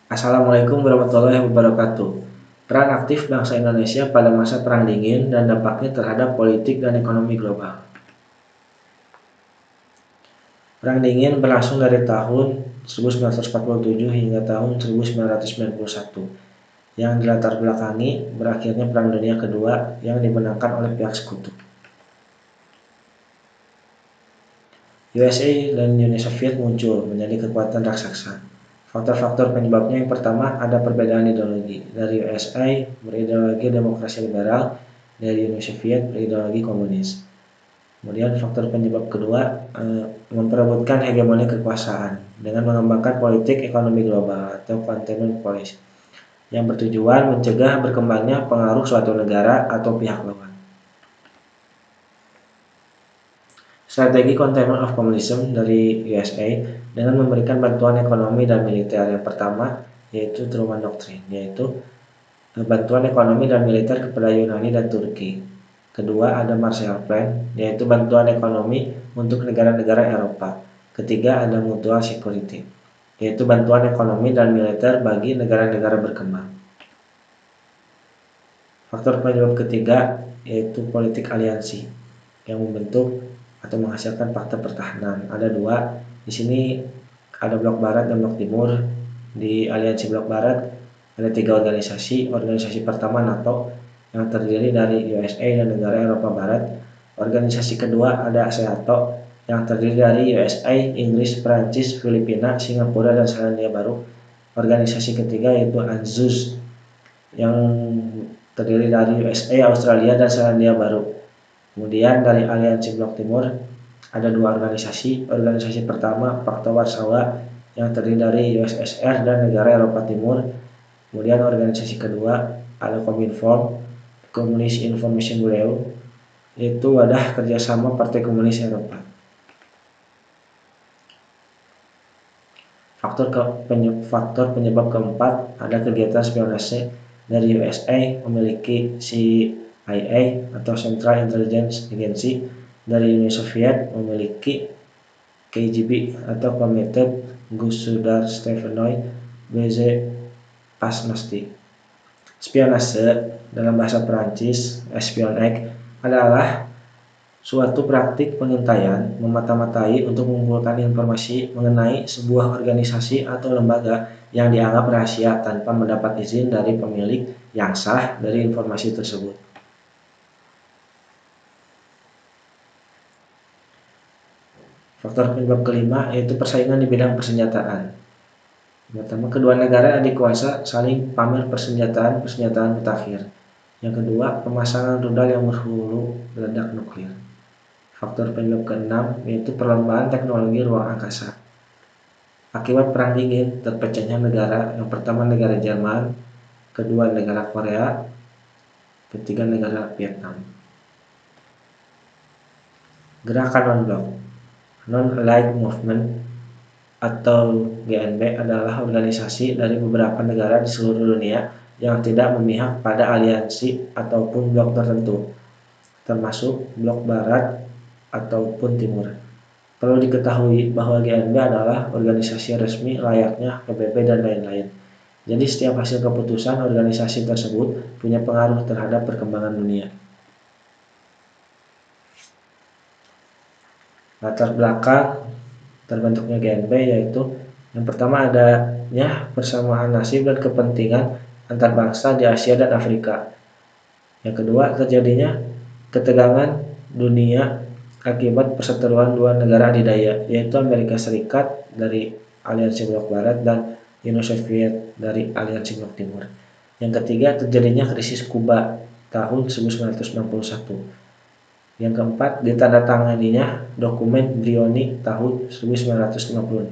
Assalamualaikum warahmatullahi wabarakatuh. Peran aktif bangsa Indonesia pada masa Perang Dingin dan dampaknya terhadap politik dan ekonomi global. Perang Dingin berlangsung dari tahun 1947 hingga tahun 1991, yang dilatar belakangi berakhirnya Perang Dunia Kedua yang dimenangkan oleh pihak sekutu. USA dan Uni Soviet muncul menjadi kekuatan raksasa. Faktor-faktor penyebabnya yang pertama ada perbedaan ideologi. Dari USA berideologi demokrasi liberal, dari Uni Soviet berideologi komunis. Kemudian faktor penyebab kedua memperebutkan hegemoni kekuasaan dengan mengembangkan politik ekonomi global atau containment policy yang bertujuan mencegah berkembangnya pengaruh suatu negara atau pihak lawan. Strategi Containment of Communism dari USA dengan memberikan bantuan ekonomi dan militer. Yang pertama yaitu Truman Doctrine, yaitu bantuan ekonomi dan militer kepada Yunani dan Turki. Kedua ada Marshall Plan, yaitu bantuan ekonomi untuk negara-negara Eropa. Ketiga ada Mutual Security, yaitu bantuan ekonomi dan militer bagi negara-negara berkembang. Faktor penyebab ketiga yaitu politik aliansi yang membentuk atau menghasilkan fakta pertahanan. Ada dua. Di sini ada blok barat dan blok timur. Di aliansi blok barat ada tiga organisasi. Organisasi pertama NATO yang terdiri dari USA dan negara Eropa Barat. Organisasi kedua ada ASEATO yang terdiri dari USA, Inggris, Prancis, Filipina, Singapura, dan Selandia Baru. Organisasi ketiga yaitu ANZUS yang terdiri dari USA, Australia, dan Selandia Baru. Kemudian dari aliansi blok timur ada dua organisasi. Organisasi pertama Pakta Warsawa yang terdiri dari USSR dan negara Eropa Timur. Kemudian organisasi kedua ada Kominform, Communist Information Bureau, yaitu wadah kerjasama Partai Komunis Eropa. Faktor penyebab keempat ada kegiatan spionase dari USA memiliki CIA atau Central Intelligence Agency, dari Uni Soviet memiliki KGB atau Committed Государственной Безопасности. Spionase dalam bahasa Perancis, espionnage, adalah suatu praktik pengintaian memata-matai untuk mengumpulkan informasi mengenai sebuah organisasi atau lembaga yang dianggap rahasia tanpa mendapat izin dari pemilik yang sah dari informasi tersebut. Faktor penyebab kelima yaitu persaingan di bidang persenjataan. Pertama, kedua negara adik kuasa saling pamer persenjataan mutakhir. Yang kedua, pemasangan rudal yang berhulu ledak nuklir. Faktor penyebab keenam yaitu perlombaan teknologi ruang angkasa. Akibat Perang Dingin, terpecahnya negara. Yang pertama negara Jerman, kedua negara Korea, ketiga negara Vietnam. Gerakan non-blok. Non-Aligned Movement atau GNB adalah organisasi dari beberapa negara di seluruh dunia yang tidak memihak pada aliansi ataupun blok tertentu, termasuk blok barat ataupun timur. Perlu diketahui bahwa GNB adalah organisasi resmi layaknya PBB dan lain-lain. Jadi setiap hasil keputusan organisasi tersebut punya pengaruh terhadap perkembangan dunia. Latar belakang terbentuknya GNB yaitu yang pertama adanya persamaan nasib dan kepentingan antar bangsa di Asia dan Afrika. Yang kedua terjadinya ketegangan dunia akibat perseteruan dua negara adidaya, yaitu Amerika Serikat dari aliansi blok barat dan Uni Soviet dari aliansi blok timur. Yang ketiga terjadinya krisis Kuba tahun 1961. Yang keempat ditandatanganinya dokumen Brioni tahun 1956.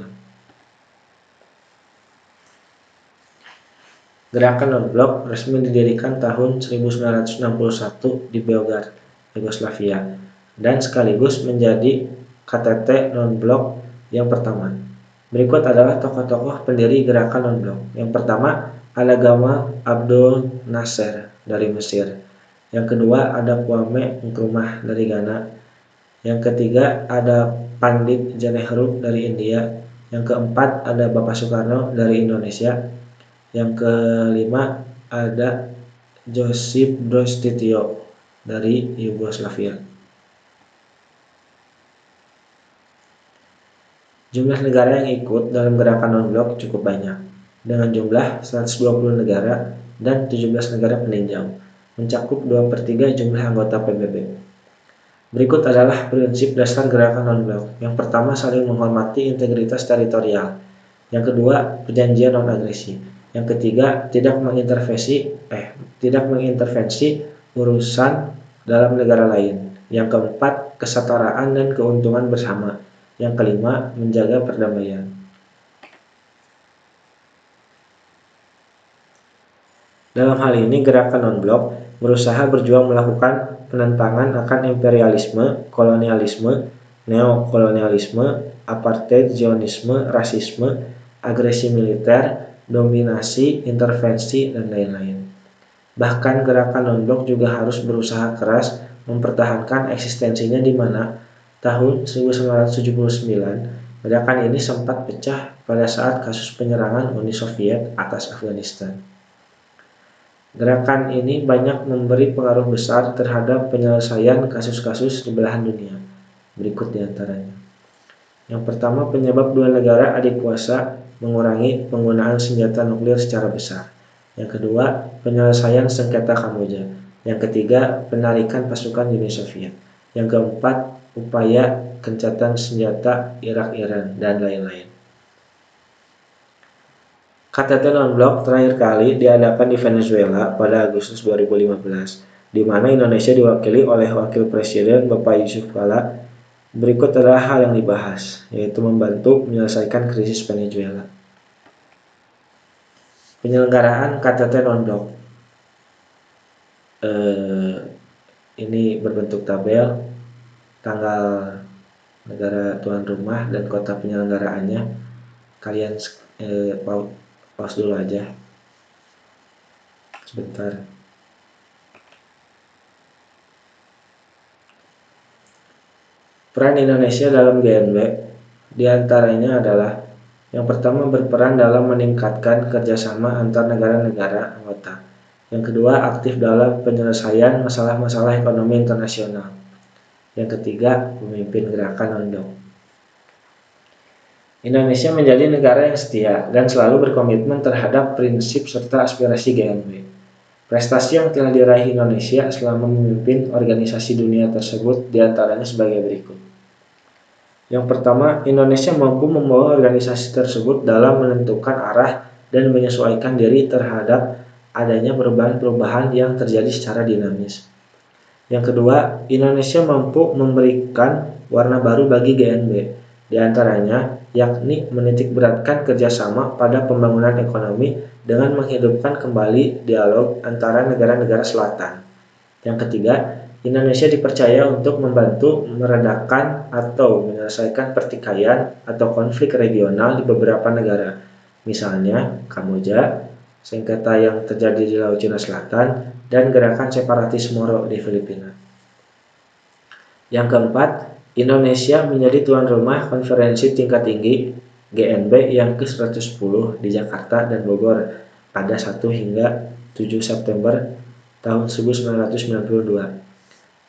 Gerakan non-blok resmi didirikan tahun 1961 di Beograd, Yugoslavia, dan sekaligus menjadi KTT non-blok yang pertama. Berikut adalah tokoh-tokoh pendiri gerakan non-blok. Yang pertama ada Gamal Abdel Nasser dari Mesir. Yang kedua ada Kwame Nkrumah dari Ghana. Yang ketiga ada Pandit Janehru dari India. Yang keempat ada Bapak Soekarno dari Indonesia. Yang kelima ada Josip Broz Tito dari Yugoslavia. Jumlah negara yang ikut dalam gerakan non-blok cukup banyak, dengan jumlah 120 negara dan 17 negara peninjau, mencakup 2/3 jumlah anggota PBB. Berikut adalah prinsip dasar gerakan non-blok. Yang pertama, saling menghormati integritas teritorial. Yang kedua, perjanjian non-agresi. Yang ketiga, tidak mengintervensi urusan dalam negara lain. Yang keempat, kesetaraan dan keuntungan bersama. Yang kelima, menjaga perdamaian. Dalam hal ini, gerakan non-blok berusaha berjuang melakukan penentangan akan imperialisme, kolonialisme, neokolonialisme, apartheid, Zionisme, rasisme, agresi militer, dominasi, intervensi, dan lain-lain. Bahkan gerakan non-blok juga harus berusaha keras mempertahankan eksistensinya di mana tahun 1979 gerakan ini sempat pecah pada saat kasus penyerangan Uni Soviet atas Afghanistan. Gerakan ini banyak memberi pengaruh besar terhadap penyelesaian kasus-kasus di belahan dunia. Berikut diantaranya. Yang pertama, penyebab dua negara adik kuasa mengurangi penggunaan senjata nuklir secara besar. Yang kedua, penyelesaian sengketa Kamboja. Yang ketiga, penarikan pasukan Uni Soviet. Yang keempat, upaya gencatan senjata Irak-Iran, dan lain-lain. KTT non-blok terakhir kali diadakan di Venezuela pada Agustus 2015, di mana Indonesia diwakili oleh Wakil Presiden Bapak Yusuf Kala. Berikut adalah hal yang dibahas, yaitu membantu menyelesaikan krisis Venezuela. Penyelenggaraan KTT non-blok. Ini berbentuk tabel, tanggal negara tuan rumah dan kota penyelenggaraannya. Kalian pause dulu aja sebentar. Peran Indonesia dalam GNB diantaranya adalah yang pertama, berperan dalam meningkatkan kerjasama antar negara-negara anggota. Yang kedua, aktif dalam penyelesaian masalah-masalah ekonomi internasional. Yang ketiga, memimpin gerakan non-blok. Indonesia menjadi negara yang setia dan selalu berkomitmen terhadap prinsip serta aspirasi GNB. Prestasi yang telah diraih Indonesia selama memimpin organisasi dunia tersebut diantaranya sebagai berikut. Yang pertama, Indonesia mampu membawa organisasi tersebut dalam menentukan arah dan menyesuaikan diri terhadap adanya perubahan-perubahan yang terjadi secara dinamis. Yang kedua, Indonesia mampu memberikan warna baru bagi GNB, diantaranya yakni menitikberatkan kerjasama pada pembangunan ekonomi dengan menghidupkan kembali dialog antara negara-negara selatan. Yang ketiga, Indonesia dipercaya untuk membantu meredakan atau menyelesaikan pertikaian atau konflik regional di beberapa negara, misalnya Kamboja, sengketa yang terjadi di Laut Cina Selatan, dan gerakan separatis Moro di Filipina. Yang keempat, Indonesia menjadi tuan rumah konferensi tingkat tinggi GNB yang ke-110 di Jakarta dan Bogor pada 1 hingga 7 September tahun 1992.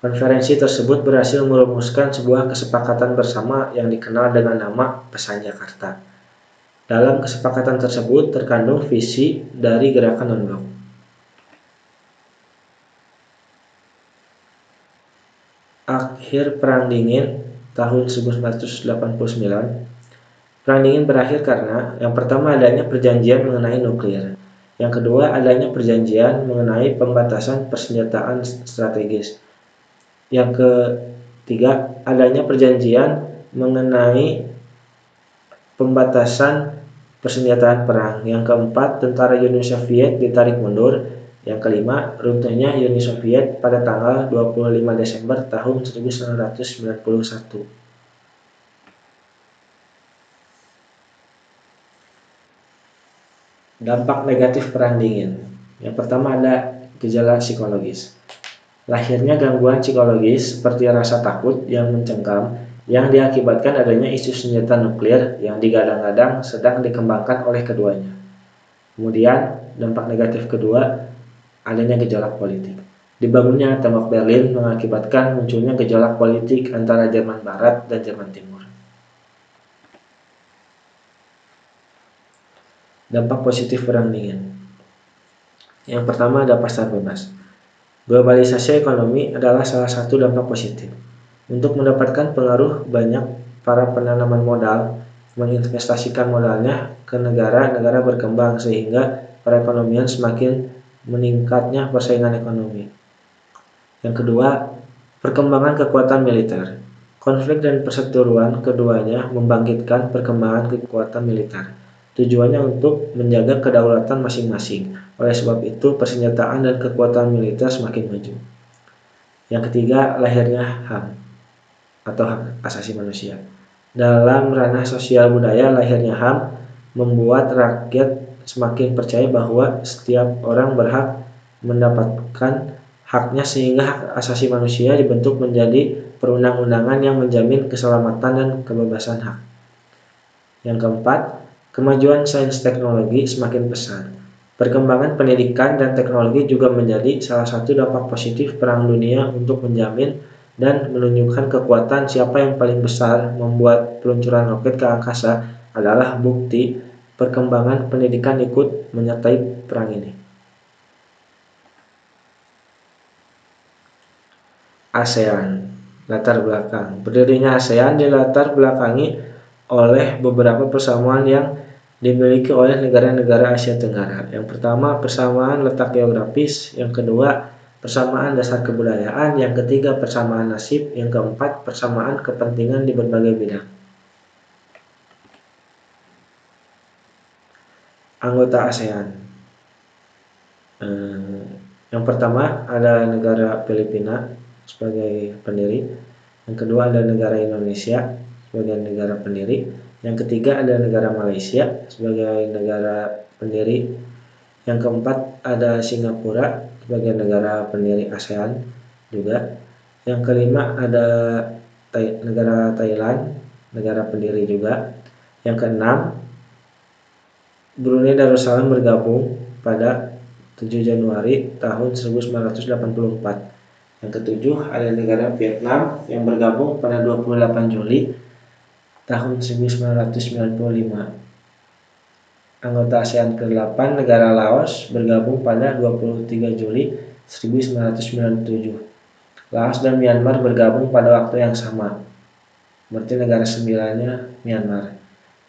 Konferensi tersebut berhasil merumuskan sebuah kesepakatan bersama yang dikenal dengan nama Pesan Jakarta. Dalam kesepakatan tersebut terkandung visi dari gerakan non-blok. Akhir Perang Dingin tahun 1989. Perang Dingin berakhir karena yang pertama adanya perjanjian mengenai nuklir, yang kedua adanya perjanjian mengenai pembatasan persenjataan strategis, yang ketiga adanya perjanjian mengenai pembatasan persenjataan perang, yang keempat tentara Uni Soviet ditarik mundur, yang kelima runtuhnya Uni Soviet pada tanggal 25 Desember tahun 1991. Dampak negatif Perang Dingin. Yang pertama ada gejala psikologis. Lahirnya gangguan psikologis seperti rasa takut yang mencengkam yang diakibatkan adanya isu senjata nuklir yang digadang-gadang sedang dikembangkan oleh keduanya. Kemudian dampak negatif kedua, adanya gejolak politik. Dibangunnya tembok Berlin mengakibatkan munculnya gejolak politik antara Jerman Barat dan Jerman Timur. Dampak positif perang dingin. Yang pertama ada pasar bebas. Globalisasi ekonomi adalah salah satu dampak positif. Untuk mendapatkan pengaruh, banyak para penanaman modal menginvestasikan modalnya ke negara-negara berkembang sehingga perekonomian semakin meningkatnya persaingan ekonomi. Yang kedua, perkembangan kekuatan militer. Konflik dan perseteruan keduanya membangkitkan perkembangan kekuatan militer. Tujuannya untuk menjaga kedaulatan masing-masing. Oleh sebab itu, persenjataan dan kekuatan militer semakin maju. Yang ketiga, lahirnya HAM atau hak asasi manusia. Dalam ranah sosial budaya, lahirnya HAM membuat rakyat semakin percaya bahwa setiap orang berhak mendapatkan haknya sehingga hak asasi manusia dibentuk menjadi perundang-undangan yang menjamin keselamatan dan kebebasan hak. Yang keempat, kemajuan sains teknologi semakin pesat. Perkembangan pendidikan dan teknologi juga menjadi salah satu dampak positif Perang Dunia untuk menjamin dan menunjukkan kekuatan siapa yang paling besar. Membuat peluncuran roket ke angkasa adalah bukti perkembangan pendidikan ikut menyertai perang ini. ASEAN, latar belakang. Berdirinya ASEAN dilatar belakangi oleh beberapa persamaan yang dimiliki oleh negara-negara Asia Tenggara. Yang pertama, persamaan letak geografis. Yang kedua, persamaan dasar kebudayaan. Yang ketiga, persamaan nasib. Yang keempat, persamaan kepentingan di berbagai bidang. Anggota ASEAN. Yang pertama ada negara Filipina sebagai pendiri. Yang kedua ada negara Indonesia sebagai negara pendiri. Yang ketiga ada negara Malaysia sebagai negara pendiri. Yang keempat ada Singapura sebagai negara pendiri ASEAN juga. Yang kelima ada negara Thailand, negara pendiri juga. Yang keenam, Brunei Darussalam bergabung pada 7 Januari tahun 1984. Yang ketujuh ada negara Vietnam yang bergabung pada 28 Juli tahun 1995. Anggota ASEAN ke-8 negara Laos bergabung pada 23 Juli 1997. Laos dan Myanmar bergabung pada waktu yang sama. Berarti negara 9-nya Myanmar.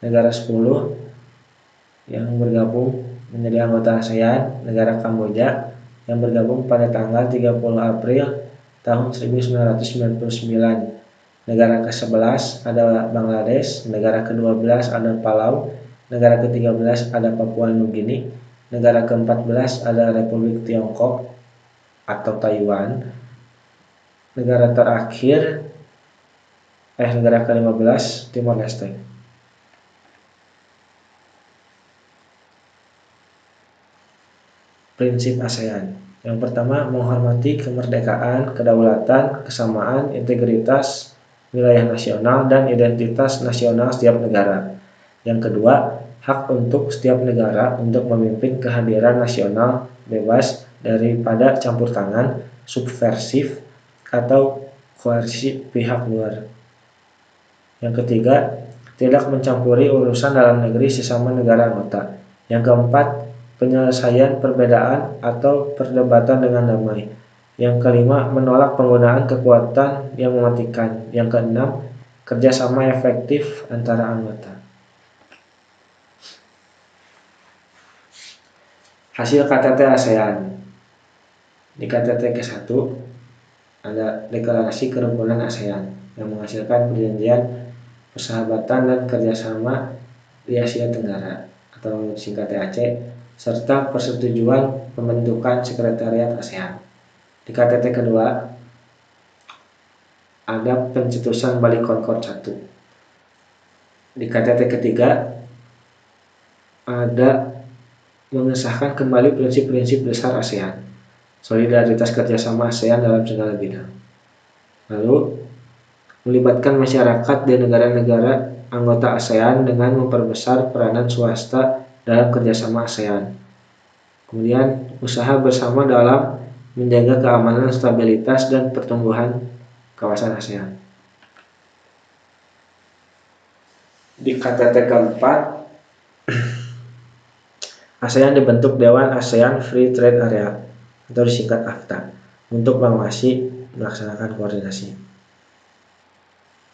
Negara 10 yang bergabung menjadi anggota ASEAN, negara Kamboja yang bergabung pada tanggal 30 April tahun 1999. Negara ke-11 ada Bangladesh, negara ke-12 ada Palau, negara ke-13 ada Papua Nugini, negara ke-14 ada Republik Tiongkok atau Taiwan, negara ke-15 Timor Leste. Prinsip ASEAN. Yang pertama, menghormati kemerdekaan, kedaulatan, kesamaan, integritas wilayah nasional, dan identitas nasional setiap negara. Yang kedua, hak untuk setiap negara untuk memimpin kehadiran nasional bebas daripada campur tangan, subversif, atau koersi pihak luar. Yang ketiga, tidak mencampuri urusan dalam negeri sesama negara anggota. Yang keempat, penyelesaian perbedaan atau perdebatan dengan damai. Yang kelima, menolak penggunaan kekuatan yang mematikan. Yang keenam, kerjasama efektif antara anggota. Hasil KTT ASEAN. Di KTT ke-1 ada deklarasi kerukunan ASEAN yang menghasilkan perjanjian persahabatan dan kerjasama di Asia Tenggara atau singkat TAC, serta persetujuan pembentukan sekretariat ASEAN. Di KTT kedua ada pencetusan Bali Concord 1. Di KTT ketiga ada mengesahkan kembali prinsip-prinsip dasar ASEAN, solidaritas kerjasama ASEAN dalam segala bidang. Lalu melibatkan masyarakat di negara-negara anggota ASEAN dengan memperbesar peranan swasta dalam kerjasama ASEAN. Kemudian usaha bersama dalam menjaga keamanan, stabilitas, dan pertumbuhan kawasan ASEAN. Di KTT keempat, ASEAN dibentuk Dewan ASEAN Free Trade Area atau disingkat AFTA untuk mengawasi melaksanakan koordinasi.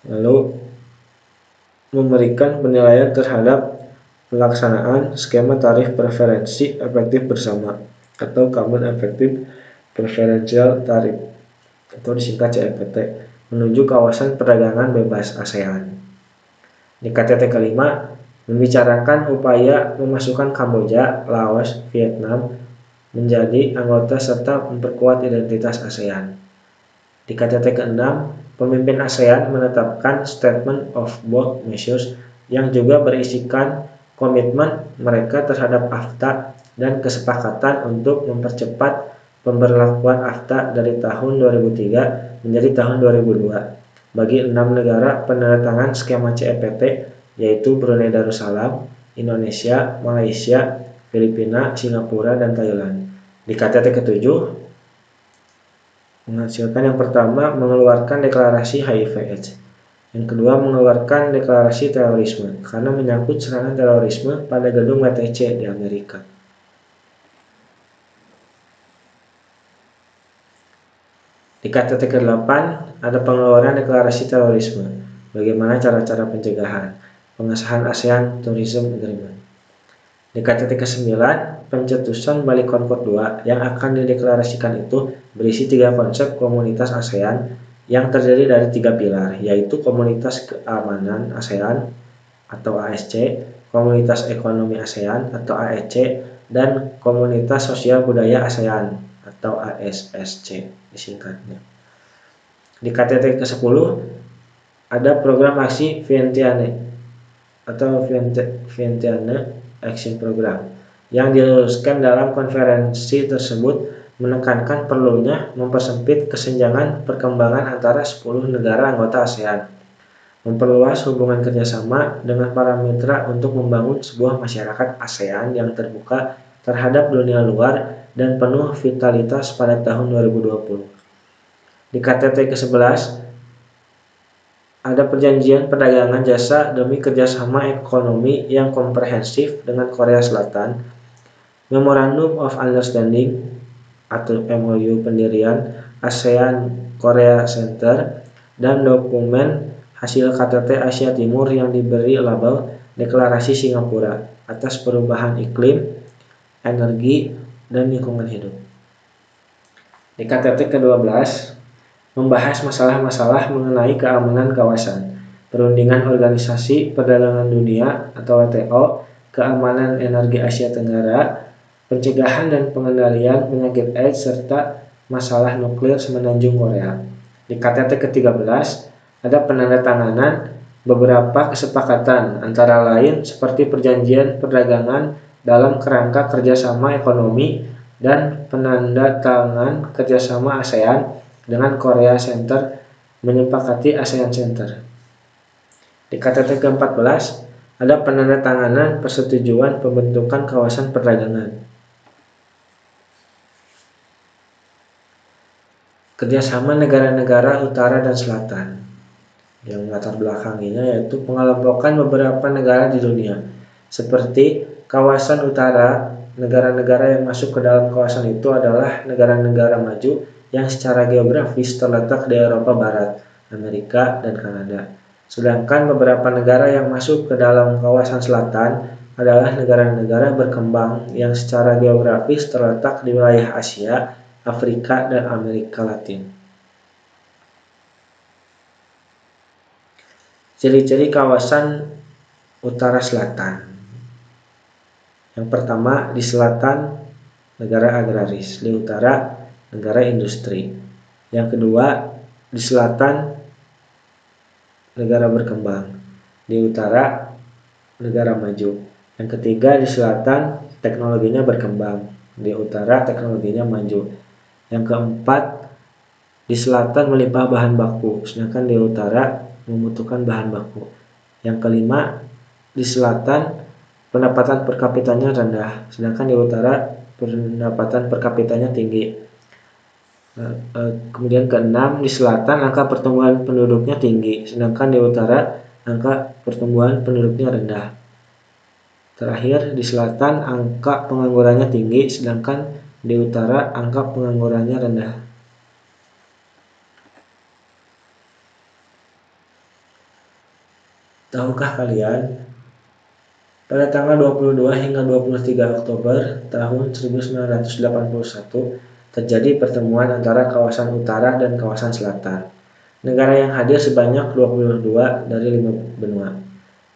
Lalu memberikan penilaian terhadap pelaksanaan skema tarif preferensi efektif bersama atau Common Effective Preferential Tariff atau disingkat CEPT menuju kawasan perdagangan bebas ASEAN. Di KTT kelima, membicarakan upaya memasukkan Kamboja, Laos, Vietnam menjadi anggota serta memperkuat identitas ASEAN. Di KTT ke-6, pemimpin ASEAN menetapkan Statement of Bold Measures yang juga berisikan komitmen mereka terhadap AFTA dan kesepakatan untuk mempercepat pemberlakuan AFTA dari tahun 2003 menjadi tahun 2002 bagi 6 negara penandatangan skema CEPT, yaitu Brunei Darussalam, Indonesia, Malaysia, Filipina, Singapura, dan Thailand. Di KTT ke-7 menghasilkan yang pertama mengeluarkan deklarasi HIV/AIDS, yang kedua mengeluarkan deklarasi terorisme karena menyangkut serangan terorisme pada gedung WTC di Amerika. Di KTT ke-8 ada pengeluaran deklarasi terorisme, bagaimana cara-cara pencegahan, pengesahan ASEAN Tourism Agreement. Di KTT ke-9, pencetusan Bali Concord II yang akan dideklarasikan itu berisi 3 konsep komunitas ASEAN yang terdiri dari 3 pilar, yaitu Komunitas Keamanan ASEAN atau ASC, Komunitas Ekonomi ASEAN atau AEC, dan Komunitas Sosial Budaya ASEAN atau ASSC disingkatnya. Di KTT ke-10 ada program aksi Vientiane atau Vientiane Action Program yang diluluskan dalam konferensi tersebut menekankan perlunya mempersempit kesenjangan perkembangan antara 10 negara anggota ASEAN, memperluas hubungan kerjasama dengan para mitra untuk membangun sebuah masyarakat ASEAN yang terbuka terhadap dunia luar dan penuh vitalitas pada tahun 2020. Di KTT ke-11 ada perjanjian perdagangan jasa demi kerjasama ekonomi yang komprehensif dengan Korea Selatan, Memorandum of Understanding atau MOU pendirian ASEAN Korea Center, dan dokumen hasil KTT Asia Timur yang diberi label Deklarasi Singapura atas perubahan iklim, energi, dan lingkungan hidup. Di KTT ke-12 membahas masalah-masalah mengenai keamanan kawasan, perundingan Organisasi Perdagangan Dunia atau WTO, keamanan energi Asia Tenggara, pencegahan dan pengendalian penyakit AIDS, serta masalah nuklir Semenanjung Korea. Di KTT ke-13 ada penandatanganan beberapa kesepakatan antara lain seperti perjanjian perdagangan dalam kerangka kerjasama ekonomi dan penandatangan kerjasama ASEAN dengan Korea Center menyepakati ASEAN Center. Di KTT ke-14 ada penandatanganan persetujuan pembentukan kawasan perdagangan. Kerjasama negara-negara utara dan selatan yang latar belakanginya yaitu pengelompokan beberapa negara di dunia seperti kawasan utara. Negara-negara yang masuk ke dalam kawasan itu adalah negara-negara maju yang secara geografis terletak di Eropa Barat, Amerika, dan Kanada. Sedangkan beberapa negara yang masuk ke dalam kawasan selatan adalah negara-negara berkembang yang secara geografis terletak di wilayah Asia, Afrika, dan Amerika Latin. Ciri-ciri kawasan utara selatan. Yang pertama, di selatan negara agraris, di utara negara industri. Yang kedua, di selatan negara berkembang, di utara negara maju. Yang ketiga, di selatan teknologinya berkembang, di utara teknologinya maju. Yang keempat, di selatan melimpah bahan baku, sedangkan di utara membutuhkan bahan baku. Yang kelima, di selatan pendapatan per kapitanya rendah, sedangkan di utara pendapatan per kapitanya tinggi. Kemudian keenam, di selatan angka pertumbuhan penduduknya tinggi, sedangkan di utara angka pertumbuhan penduduknya rendah. Terakhir, di selatan angka penganggurannya tinggi, sedangkan di utara angka penganggurannya rendah. Tahukah kalian, pada tanggal 22 hingga 23 Oktober tahun 1981 terjadi pertemuan antara kawasan utara dan kawasan selatan. Negara yang hadir sebanyak 22 dari 5 benua.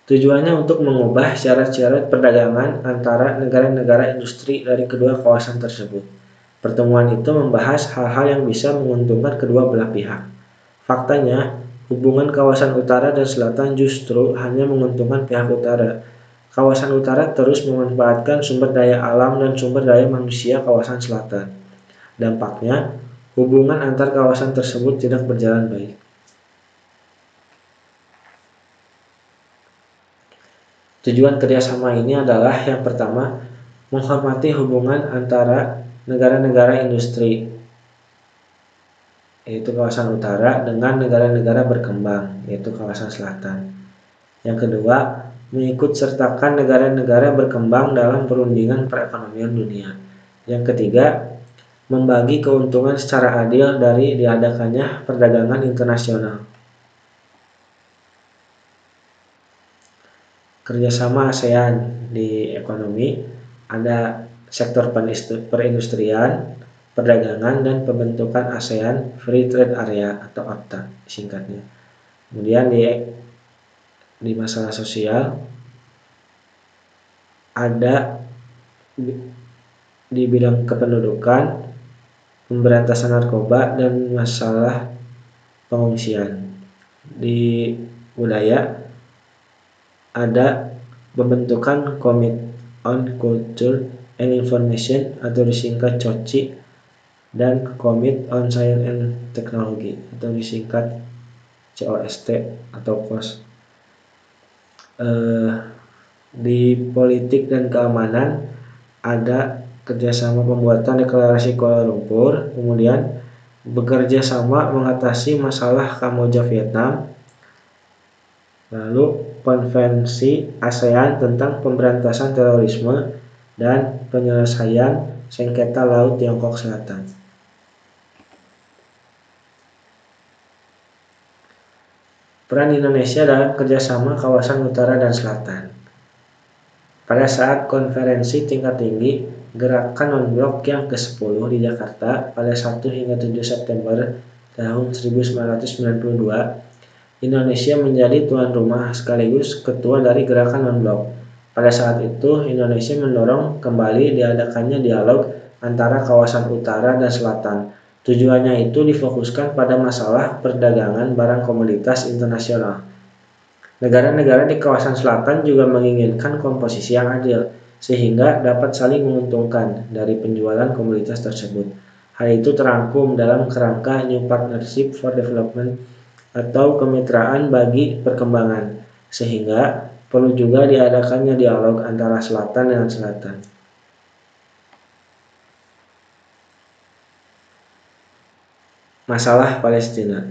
Tujuannya untuk mengubah syarat-syarat perdagangan antara negara-negara industri dari kedua kawasan tersebut. Pertemuan itu membahas hal-hal yang bisa menguntungkan kedua belah pihak. Faktanya, hubungan kawasan utara dan selatan justru hanya menguntungkan pihak utara. Kawasan utara terus memanfaatkan sumber daya alam dan sumber daya manusia kawasan selatan. Dampaknya, hubungan antar kawasan tersebut tidak berjalan baik. Tujuan kerjasama ini adalah yang pertama, menghormati hubungan antara negara-negara industri, yaitu kawasan utara, dengan negara-negara berkembang, yaitu kawasan selatan. Yang kedua, mengikut sertakan negara-negara berkembang dalam perundingan perekonomian dunia. Yang ketiga, membagi keuntungan secara adil dari diadakannya perdagangan internasional. Kerjasama ASEAN di ekonomi ada sektor perindustrian, perdagangan, dan pembentukan ASEAN Free Trade Area atau AFTA singkatnya. Kemudian di masalah sosial ada di bidang kependudukan, pemberantasan narkoba, dan masalah pengungsian. Di budaya ada pembentukan Committee on Culture and Information atau disingkat COCI dan Committee on Science and Technology atau disingkat COST atau COS. Di politik dan keamanan ada kerjasama pembuatan deklarasi Kuala Lumpur, kemudian bekerja sama mengatasi masalah Kamboja Vietnam, lalu konvensi ASEAN tentang pemberantasan terorisme dan penyelesaian sengketa Laut Tiongkok Selatan. Peran Indonesia dalam kerjasama kawasan utara dan selatan. Pada saat konferensi tingkat tinggi Gerakan Non-Blok yang ke-10 di Jakarta pada 1 hingga 7 September tahun 1992, Indonesia menjadi tuan rumah sekaligus ketua dari Gerakan Non-Blok. Pada saat itu, Indonesia mendorong kembali diadakannya dialog antara kawasan utara dan selatan. Tujuannya itu difokuskan pada masalah perdagangan barang komoditas internasional. Negara-negara di kawasan selatan juga menginginkan komposisi yang adil, sehingga dapat saling menguntungkan dari penjualan komoditas tersebut. Hal itu terangkum dalam kerangka New Partnership for Development atau kemitraan bagi perkembangan, sehingga perlu juga diadakannya dialog antara selatan dengan selatan. Masalah Palestina.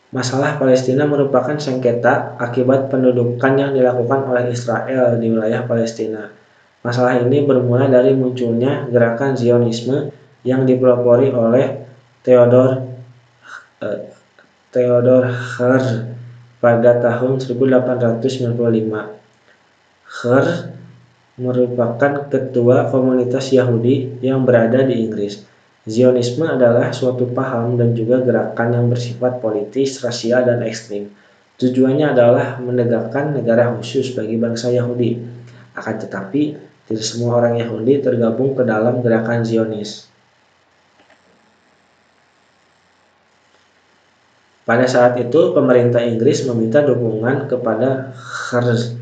Masalah Palestina merupakan sengketa akibat pendudukan yang dilakukan oleh Israel di wilayah Palestina. Masalah ini bermula dari munculnya gerakan Zionisme yang dipelopori oleh Theodor Herzl pada tahun 1895. Herzl merupakan ketua komunitas Yahudi yang berada di Inggris. Zionisme adalah suatu paham dan juga gerakan yang bersifat politis, rasial, dan ekstrim. Tujuannya adalah menegakkan negara khusus bagi bangsa Yahudi. Akan tetapi, tidak semua orang Yahudi tergabung ke dalam gerakan Zionis. Pada saat itu, pemerintah Inggris meminta dukungan kepada Herzl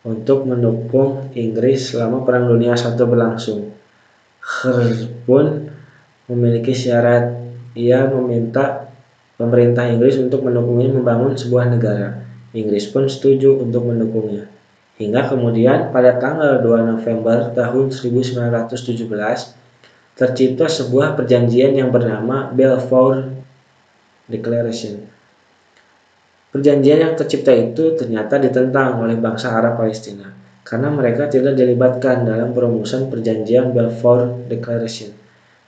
untuk mendukung Inggris selama Perang Dunia I berlangsung. Herzl pun memiliki syarat. Ia meminta pemerintah Inggris untuk mendukungnya membangun sebuah negara. Inggris pun setuju untuk mendukungnya. Hingga kemudian pada tanggal 2 November tahun 1917 tercipta sebuah perjanjian yang bernama Balfour Declaration. Perjanjian yang tercipta itu ternyata ditentang oleh bangsa Arab Palestina karena mereka tidak dilibatkan dalam perumusan perjanjian Balfour Declaration.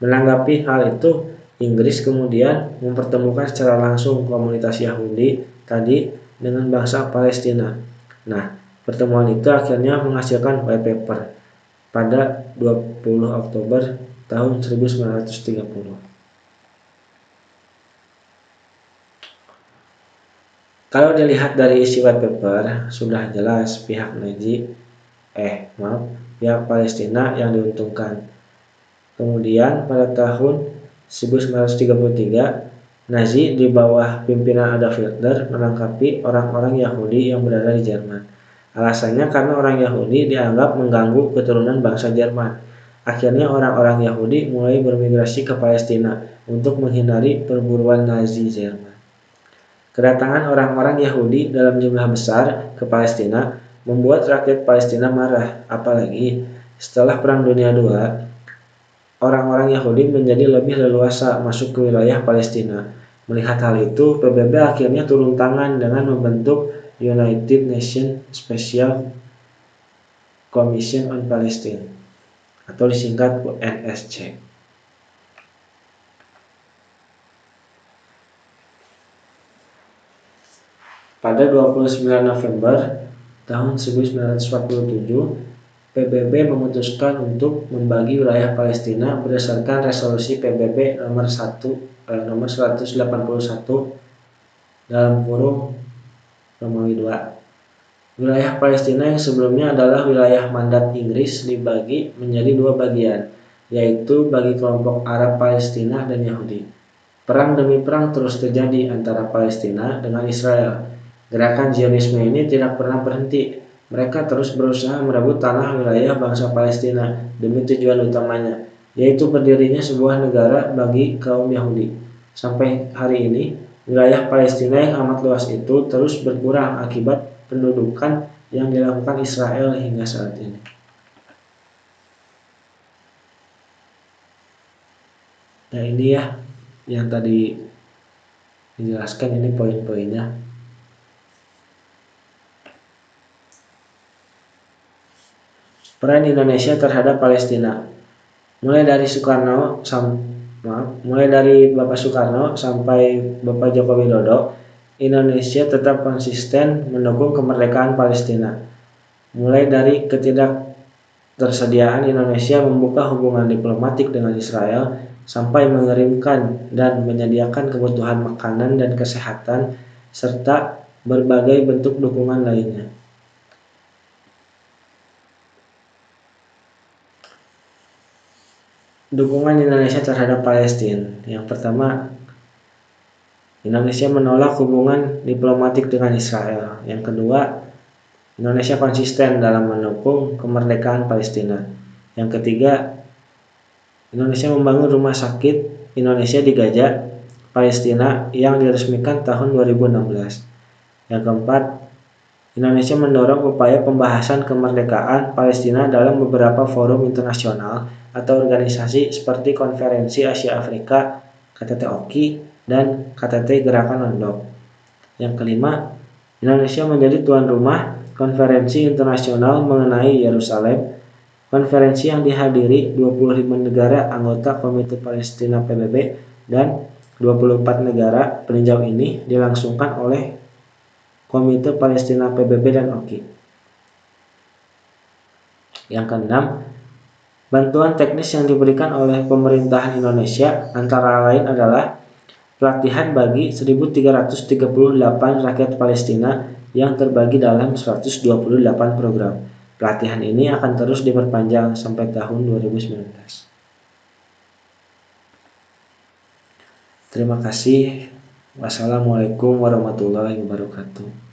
Menanggapi hal itu, Inggris kemudian mempertemukan secara langsung komunitas Yahudi tadi dengan bangsa Palestina. Nah, pertemuan itu akhirnya menghasilkan white paper pada 20 Oktober tahun 1930. Kalau dilihat dari isi white paper, sudah jelas pihak pihak Palestina yang diuntungkan. Kemudian pada tahun 1933, Nazi di bawah pimpinan Adolf Hitler menangkapi orang-orang Yahudi yang berada di Jerman. Alasannya karena orang Yahudi dianggap mengganggu keturunan bangsa Jerman. Akhirnya orang-orang Yahudi mulai bermigrasi ke Palestina untuk menghindari perburuan Nazi Jerman. Kedatangan orang-orang Yahudi dalam jumlah besar ke Palestina membuat rakyat Palestina marah, apalagi setelah Perang Dunia II, orang-orang Yahudi menjadi lebih leluasa masuk ke wilayah Palestina. Melihat hal itu, PBB akhirnya turun tangan dengan membentuk United Nations Special Commission on Palestine, atau disingkat UNSC. Pada 29 November tahun 1947, PBB memutuskan untuk membagi wilayah Palestina berdasarkan resolusi PBB nomor 181 dalam kurung Romawi II. Wilayah Palestina yang sebelumnya adalah wilayah mandat Inggris dibagi menjadi dua bagian, yaitu bagi kelompok Arab Palestina dan Yahudi. Perang demi perang terus terjadi antara Palestina dengan Israel. Gerakan Zionisme ini tidak pernah berhenti. Mereka terus berusaha merebut tanah wilayah bangsa Palestina demi tujuan utamanya, yaitu berdirinya sebuah negara bagi kaum Yahudi. Sampai hari ini, wilayah Palestina yang amat luas itu terus berkurang akibat pendudukan yang dilakukan Israel hingga saat ini. Nah, ini ya yang tadi dijelaskan, ini poin-poinnya. Peran Indonesia terhadap Palestina. Mulai dari Bapak Soekarno sampai Bapak Joko Widodo, Indonesia tetap konsisten mendukung kemerdekaan Palestina. Mulai dari ketidaktersediaan Indonesia membuka hubungan diplomatik dengan Israel sampai mengirimkan dan menyediakan kebutuhan makanan dan kesehatan serta berbagai bentuk dukungan lainnya. Dukungan Indonesia terhadap Palestina. Yang pertama, Indonesia menolak hubungan diplomatik dengan Israel. Yang kedua, Indonesia konsisten dalam mendukung kemerdekaan Palestina. Yang ketiga, Indonesia membangun rumah sakit Indonesia di Gaza, Palestina yang diresmikan tahun 2016. Yang keempat, Indonesia mendorong upaya pembahasan kemerdekaan Palestina dalam beberapa forum internasional atau organisasi seperti Konferensi Asia Afrika (KTT-OKI) dan KTT Gerakan Lombok. Yang kelima, Indonesia menjadi tuan rumah Konferensi Internasional mengenai Yerusalem, konferensi yang dihadiri 25 negara anggota Komite Palestina PBB dan 24 negara peninjau. Ini dilangsungkan oleh Komite Palestina PBB dan OKI. Yang keenam, bantuan teknis yang diberikan oleh pemerintahan Indonesia antara lain adalah pelatihan bagi 1.338 rakyat Palestina yang terbagi dalam 128 program. Pelatihan ini akan terus diperpanjang sampai tahun 2019. Terima kasih. Wassalamualaikum warahmatullahi wabarakatuh.